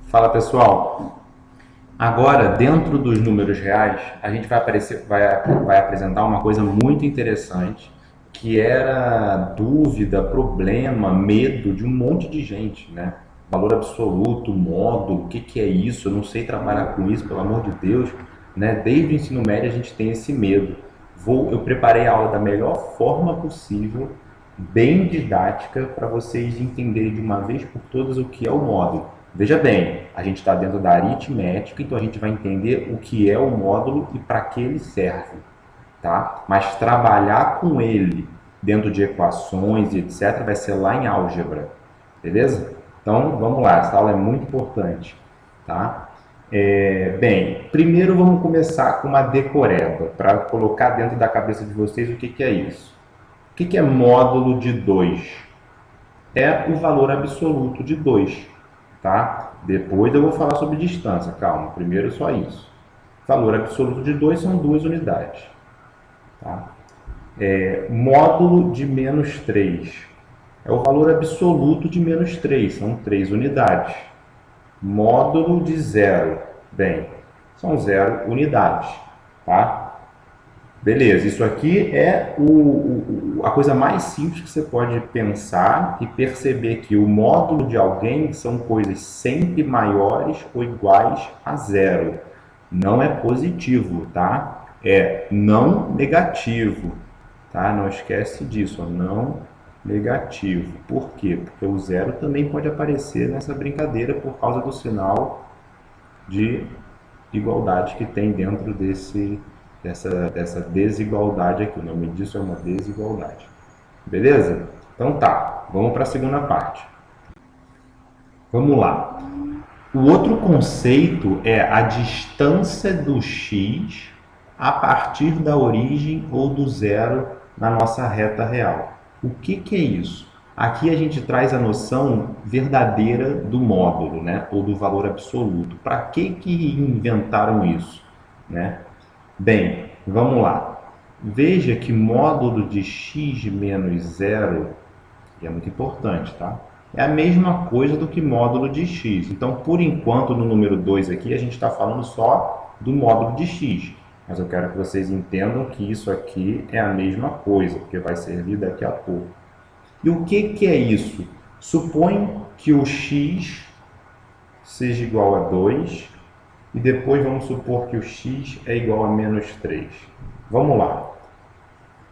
Fala pessoal, agora dentro dos números reais a gente vai apresentar uma coisa muito interessante que era dúvida, problema, medo de um monte de gente, né? Valor absoluto, módulo, o que que é isso? Eu não sei trabalhar com isso, pelo amor de Deus, né? Desde o ensino médio a gente tem esse medo. Eu preparei a aula da melhor forma possível, bem didática, para vocês entenderem de uma vez por todas o que é o módulo. Veja bem, a gente está dentro da aritmética, então a gente vai entender o que é o módulo e para que ele serve, tá? Mas trabalhar com ele dentro de equações e etc. vai ser lá em álgebra, beleza? Então vamos lá, essa aula é muito importante, tá? Bem, primeiro vamos começar com uma decoreba para colocar dentro da cabeça de vocês o que que é isso. O que que é módulo de 2? É o valor absoluto de 2, tá? Depois eu vou falar sobre distância, calma, primeiro só isso. Valor absoluto de 2 são 2 unidades, tá? Módulo de menos 3 é o valor absoluto de menos 3, são 3 unidades. Módulo de zero, bem, são 0 unidades, tá? Beleza, isso aqui é a coisa mais simples que você pode pensar e perceber que o módulo de alguém são coisas sempre maiores ou iguais a zero. Não é positivo, tá? É não negativo, tá? Não esquece disso, ó, não negativo. Por quê? Porque o zero também pode aparecer nessa brincadeira por causa do sinal de igualdade que tem dentro dessa desigualdade aqui. O nome disso é uma desigualdade. Beleza? Então tá, vamos para a segunda parte. Vamos lá. O outro conceito é a distância do x a partir da origem ou do zero na nossa reta real. O que que é isso? Aqui a gente traz a noção verdadeira do módulo, né? Ou do valor absoluto. Para que inventaram isso, né? Bem, vamos lá. Veja que módulo de x menos zero, e é muito importante, tá? É a mesma coisa do que módulo de x. Então, por enquanto, no número 2 aqui, a gente está falando só do módulo de x. Mas eu quero que vocês entendam que isso aqui é a mesma coisa, porque vai servir daqui a pouco. E o que que é isso? Supõe que o x seja igual a 2 e depois vamos supor que o x é igual a menos 3. Vamos lá.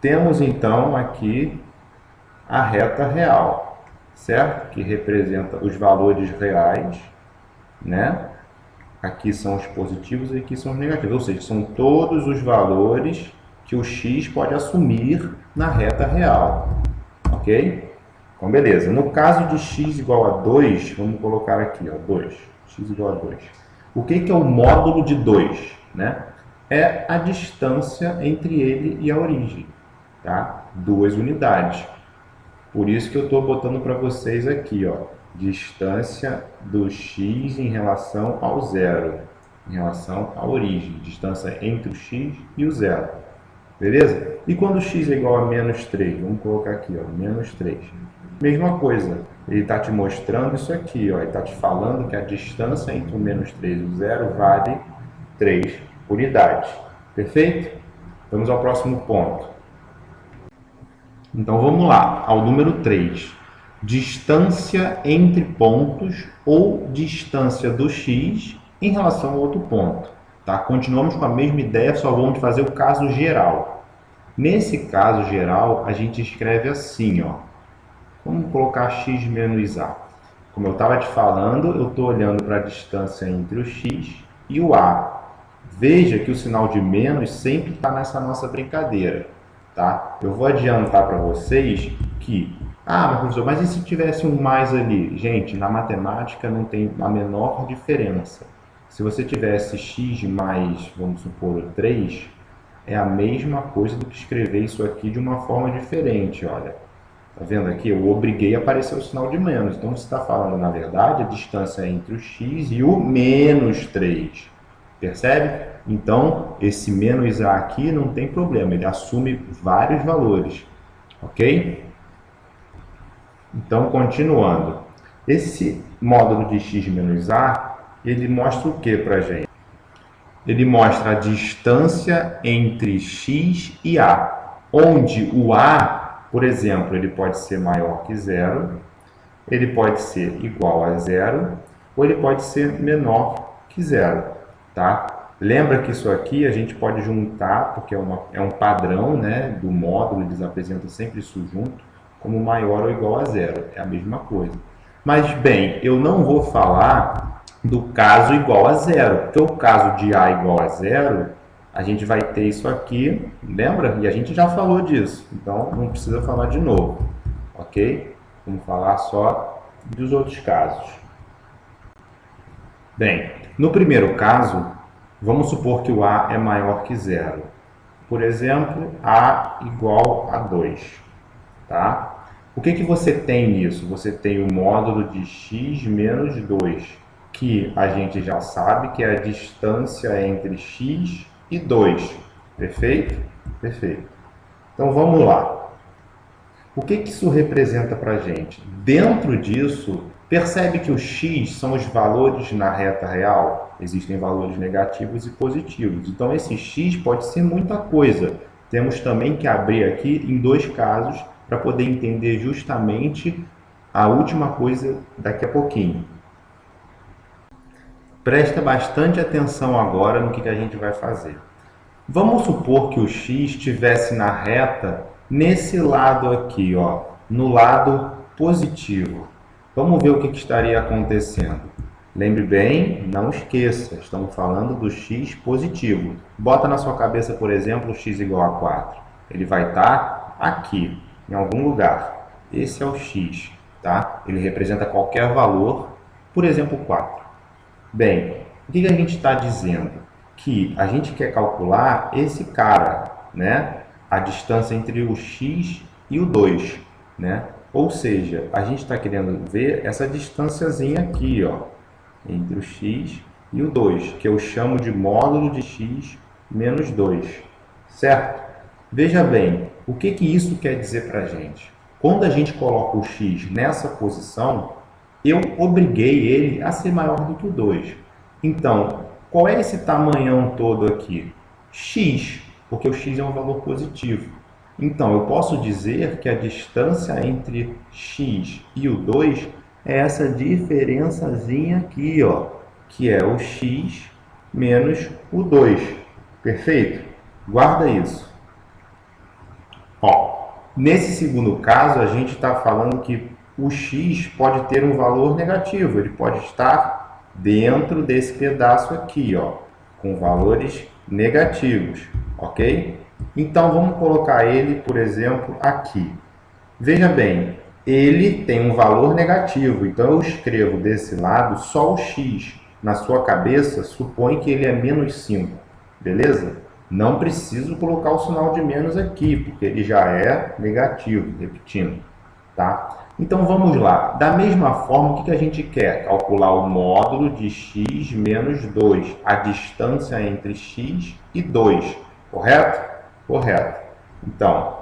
Temos então aqui a reta real, certo? Que representa os valores reais, né? Aqui são os positivos e aqui são os negativos, ou seja, são todos os valores que o x pode assumir na reta real, ok? Então, beleza. No caso de x igual a 2, vamos colocar aqui, ó, 2. X igual a 2. O que que é o módulo de 2? Né? É a distância entre ele e a origem, tá? 2 unidades. Por isso que eu estou botando para vocês aqui, ó, distância do x em relação ao zero, em relação à origem, distância entre o x e o zero. Beleza? E quando x é igual a menos 3, vamos colocar aqui, ó, menos 3. Mesma coisa, ele está te mostrando isso aqui, ó, ele está te falando que a distância entre o menos 3 e o zero vale 3 unidades. Perfeito? Vamos ao próximo ponto. Então vamos lá, ao número 3. Distância entre pontos ou distância do x em relação ao outro ponto. Tá? Continuamos com a mesma ideia, só vamos fazer o caso geral. Nesse caso geral, a gente escreve assim, ó. Vamos colocar x menos a. Como eu estava te falando, eu estou olhando para a distância entre o x e o a. Veja que o sinal de menos sempre está nessa nossa brincadeira. Tá? Eu vou adiantar para vocês que... Ah, mas professor, mas e se tivesse um mais ali? Gente, na matemática não tem a menor diferença. Se você tivesse x mais, vamos supor, 3, é a mesma coisa do que escrever isso aqui de uma forma diferente, olha. Tá vendo aqui? Eu obriguei a aparecer o sinal de menos. Então, você está falando, na verdade, a distância entre o x e o menos 3. Percebe? Então, esse menos a aqui não tem problema. Ele assume vários valores. Ok? Então, continuando. Esse módulo de x menos a ele mostra o que para a gente? Ele mostra a distância entre x e a, onde o a, por exemplo, ele pode ser maior que zero, ele pode ser igual a zero, ou ele pode ser menor que zero, tá? Lembra que isso aqui a gente pode juntar, porque é um padrão, né, do módulo, eles apresentam sempre isso junto, como maior ou igual a zero, é a mesma coisa. Mas, bem, eu não vou falar do caso igual a zero, porque o caso de a igual a zero, a gente vai ter isso aqui, lembra? E a gente já falou disso, então não precisa falar de novo, ok? Vamos falar só dos outros casos. Bem, no primeiro caso, vamos supor que o a é maior que zero. Por exemplo, a igual a 2, tá? O que você tem nisso? Você tem o módulo de x menos 2, que a gente já sabe que é a distância entre x e 2. Perfeito? Perfeito. Então vamos lá. O que isso representa para a gente? Dentro disso, percebe que os x são os valores na reta real? Existem valores negativos e positivos. Então esse x pode ser muita coisa. Temos também que abrir aqui em dois casos para poder entender justamente a última coisa daqui a pouquinho. Presta bastante atenção agora no que a gente vai fazer. Vamos supor que o x estivesse na reta nesse lado aqui, ó, no lado positivo. Vamos ver o que estaria acontecendo. Lembre bem, não esqueça, estamos falando do x positivo. Bota na sua cabeça, por exemplo, x igual a 4. Ele vai estar aqui, em algum lugar. Esse é o x, tá? Ele representa qualquer valor, por exemplo, 4. Bem, o que a gente está dizendo? Que a gente quer calcular esse cara, né? A distância entre o x e o 2, né? Ou seja, a gente está querendo ver essa distânciazinha aqui, ó, entre o x e o 2, que eu chamo de módulo de x menos 2, certo? Veja bem, o que isso quer dizer para a gente? Quando a gente coloca o x nessa posição, eu obriguei ele a ser maior do que o 2. Então, qual é esse tamanhão todo aqui? X, porque o x é um valor positivo. Então, eu posso dizer que a distância entre x e o 2 é essa diferençazinha aqui, ó, que é o x menos o 2. Perfeito? Guarda isso. Ó, nesse segundo caso, a gente está falando que o x pode ter um valor negativo, ele pode estar dentro desse pedaço aqui, ó, com valores negativos, ok? Então, vamos colocar ele, por exemplo, aqui. Veja bem, ele tem um valor negativo, então eu escrevo desse lado só o x. Na sua cabeça, supõe que ele é menos 5, beleza? Não preciso colocar o sinal de menos aqui, porque ele já é negativo, repetindo, tá? Então vamos lá. Da mesma forma, o que a gente quer? Calcular o módulo de x menos 2, a distância entre x e 2, correto? Correto. Então,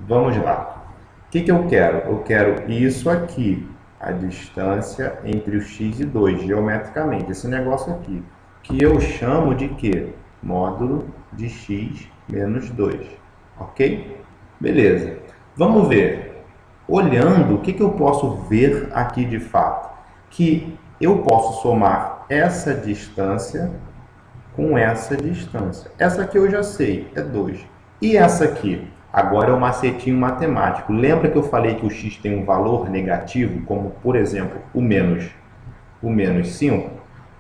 vamos lá. O que eu quero? Eu quero isso aqui, a distância entre o x e 2, geometricamente, esse negócio aqui, que eu chamo de quê? Módulo de x menos 2, ok? Beleza. Vamos ver. Olhando, o que eu posso ver aqui de fato? Que eu posso somar essa distância com essa distância. Essa aqui eu já sei, é 2. E essa aqui? Agora é um macetinho matemático. Lembra que eu falei que o x tem um valor negativo, como, por exemplo, o menos 5?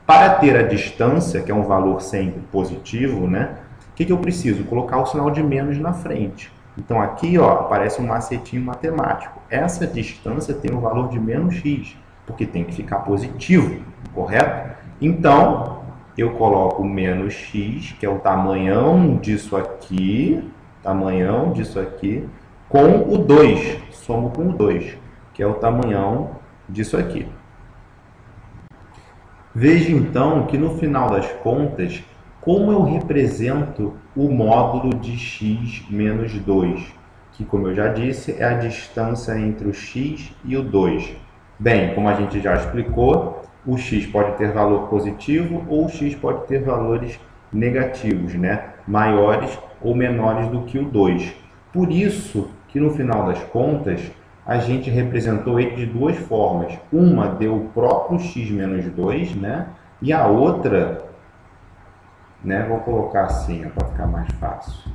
Para ter a distância, que é um valor sempre positivo, né? O que eu preciso? Colocar o sinal de menos na frente. Então, aqui ó, aparece um macetinho matemático. Essa distância tem um valor de menos x, porque tem que ficar positivo, correto? Então, eu coloco menos x, que é o tamanhão disso aqui, com o 2. Somo com o 2, que é o tamanhão disso aqui. Veja, então, que no final das contas, como eu represento o módulo de x menos 2, que, como eu já disse, é a distância entre o x e o 2. Bem, como a gente já explicou, o x pode ter valor positivo ou o x pode ter valores negativos, né? Maiores ou menores do que o 2. Por isso que no final das contas a gente representou ele de duas formas. Uma deu o próprio x menos 2, né? E a outra, né? Vou colocar assim para ficar mais fácil.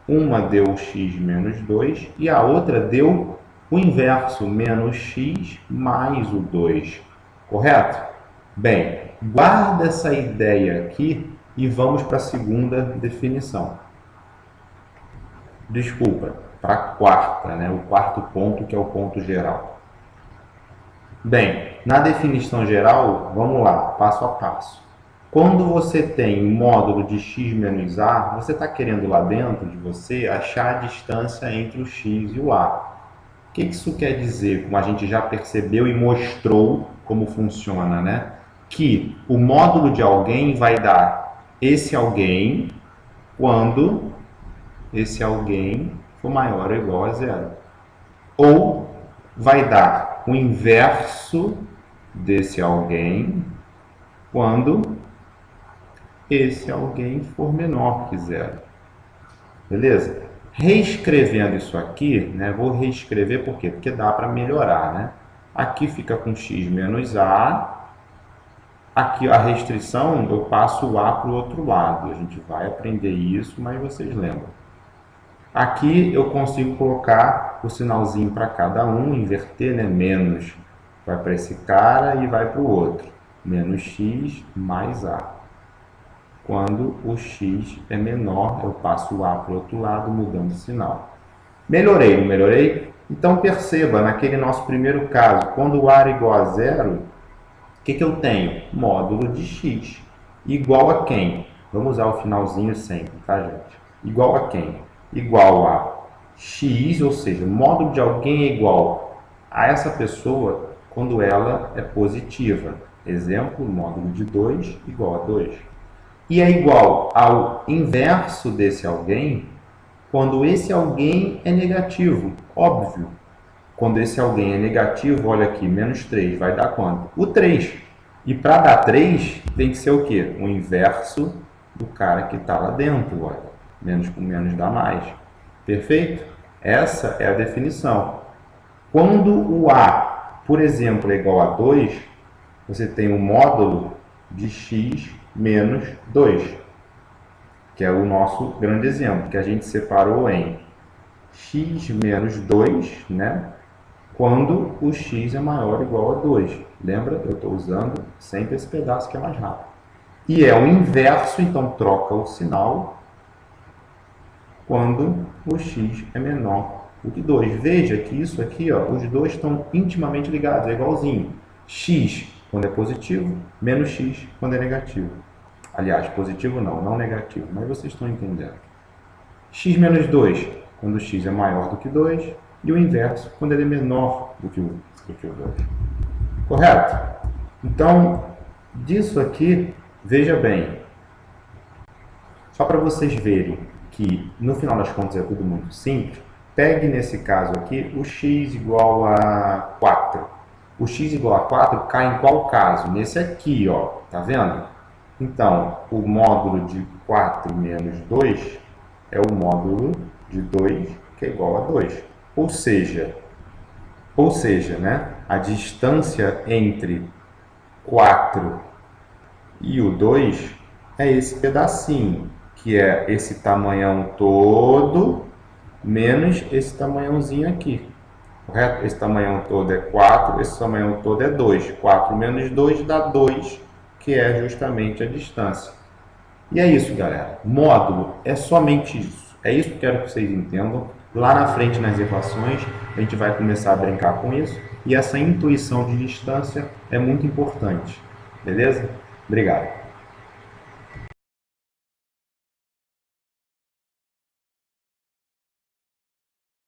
Uma deu o x menos 2 e a outra deu o inverso, menos x mais o 2. Correto? Bem, guarda essa ideia aqui e vamos para a segunda definição. Desculpa, para a quarta, né? O quarto ponto, que é o ponto geral. Bem, na definição geral, vamos lá, passo a passo. Quando você tem um módulo de x menos a, você está querendo lá dentro de você achar a distância entre o x e o a. O que isso quer dizer? Como a gente já percebeu e mostrou como funciona, né? Que o módulo de alguém vai dar esse alguém quando esse alguém for maior ou igual a zero. Ou vai dar o inverso desse alguém quando esse alguém for menor que zero. Beleza? Reescrevendo isso aqui, né? Vou reescrever por quê? Porque dá para melhorar, né? Aqui fica com x menos a. Aqui a restrição, eu passo o a para o outro lado. A gente vai aprender isso, mas vocês lembram. Aqui eu consigo colocar o sinalzinho para cada um, inverter, né? Menos vai para esse cara e vai para o outro. Menos x mais a. Quando o x é menor, eu passo o a para o outro lado, mudando o sinal. Melhorei, não melhorei? Então perceba, naquele nosso primeiro caso, quando o a é igual a zero, o que eu tenho? Módulo de x. Igual a quem? Vamos usar o finalzinho sempre, tá, gente? Igual a quem? Igual a x, ou seja, o módulo de alguém é igual a essa pessoa quando ela é positiva. Exemplo, módulo de 2 igual a 2. E é igual ao inverso desse alguém quando esse alguém é negativo. Óbvio. Quando esse alguém é negativo, olha aqui, menos 3, vai dar quanto? O 3. E para dar 3, tem que ser o quê? O inverso do cara que está lá dentro, olha. Menos com menos dá mais. Perfeito? Essa é a definição. Quando o a, por exemplo, é igual a 2, você tem um módulo de x menos 2, que é o nosso grande exemplo, que a gente separou em x menos 2, né? Quando o x é maior ou igual a 2. Lembra? Eu estou usando sempre esse pedaço que é mais rápido. E é o inverso, então troca o sinal quando o x é menor do que 2. Veja que isso aqui, ó, os dois estão intimamente ligados, é igualzinho. X quando é positivo, menos x quando é negativo. Aliás, positivo não negativo, mas vocês estão entendendo. X menos 2, quando o x é maior do que 2, e o inverso, quando ele é menor do que o 2. Correto? Então, disso aqui, veja bem, só para vocês verem que, no final das contas, é tudo muito simples, pegue nesse caso aqui o x igual a 4. O x igual a 4 cai em qual caso? Nesse aqui, ó, tá vendo? Então, o módulo de 4 menos 2 é o módulo de 2, que é igual a 2. Ou seja, né, a distância entre 4 e o 2 é esse pedacinho, que é esse tamanhão todo, menos esse tamanhãozinho aqui. Correto? Esse tamanhão todo é 4, esse tamanhão todo é 2. 4 menos 2 dá 2, que é justamente a distância. E é isso, galera. Módulo é somente isso. É isso que eu quero que vocês entendam. Lá na frente, nas equações, a gente vai começar a brincar com isso. E essa intuição de distância é muito importante. Beleza? Obrigado.